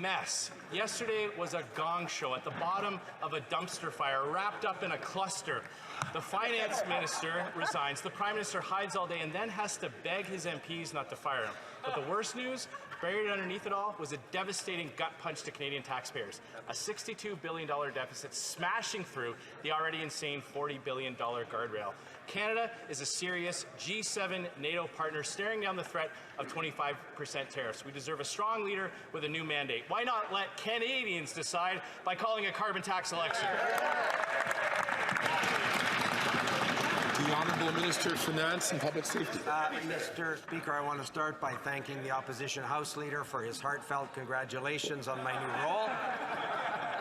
mess. Yesterday was a gong show at the bottom of a dumpster fire, wrapped up in a cluster. The finance minister resigns, the prime minister hides all day and then has to beg his MPs not to fire him. But the worst news, buried underneath it all, was a devastating gut punch to Canadian taxpayers. A $62 billion deficit smashing through the already insane $40 billion guardrail. Canada is a serious G7 NATO partner staring down the threat of 25% tariffs. We deserve a strong leader with a new mandate. Why not let Canadians decide by calling a carbon tax election? The Honourable Minister of Finance and Public Safety. Mr. Speaker, I want to start by thanking the Opposition House Leader for his heartfelt congratulations on my new role.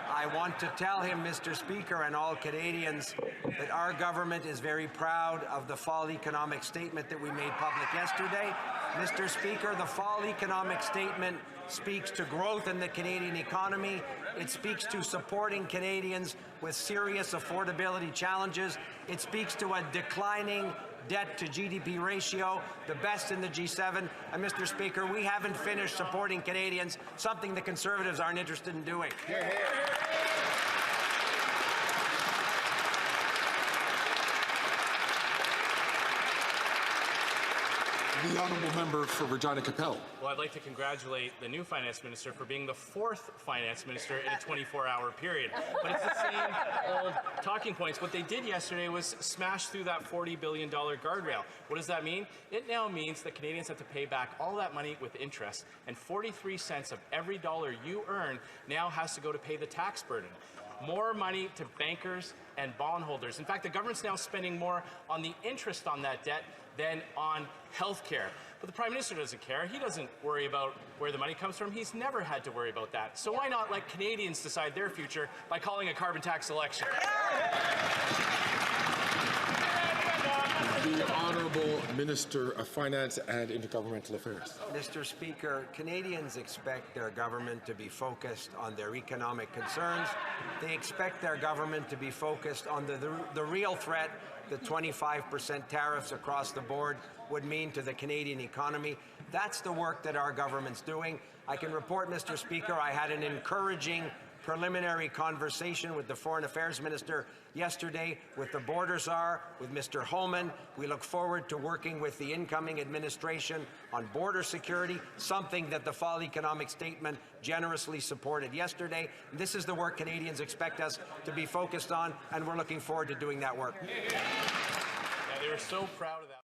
I want to tell him, Mr. Speaker, and all Canadians, that our government is very proud of the fall economic statement that we made public yesterday. Mr. Speaker, the fall economic statement speaks to growth in the Canadian economy. It speaks to supporting Canadians with serious affordability challenges. It speaks to a declining debt to GDP ratio, the best in the G7. And Mr. Speaker, we haven't finished supporting Canadians, something the Conservatives aren't interested in doing. Hear, hear. The Honourable Member for Regina Capel. Well, I'd like to congratulate the new finance minister for being the fourth finance minister in a 24-hour period. But it's the same old talking points. What they did yesterday was smash through that $40 billion guardrail. What does that mean? It now means that Canadians have to pay back all that money with interest, and 43 cents of every dollar you earn now has to go to pay the tax burden. More money to bankers and bondholders. In fact, the government's now spending more on the interest on that debt than on health care. But the Prime Minister doesn't care. He doesn't worry about where the money comes from. He's never had to worry about that. So why not let Canadians decide their future by calling a carbon tax election? The Honourable Minister of Finance and Intergovernmental Affairs. Mr. Speaker, Canadians expect their government to be focused on their economic concerns. They expect their government to be focused on the real threat that 25% tariffs across the board would mean to the Canadian economy. That's the work that our government's doing. I can report, Mr. Speaker, I had an encouraging preliminary conversation with the Foreign Affairs Minister yesterday, with the Border Czar, with Mr. Holman. We look forward to working with the incoming administration on border security, something that the fall economic statement generously supported yesterday. This is the work Canadians expect us to be focused on, and we're looking forward to doing that work. Yeah, they were so proud of that.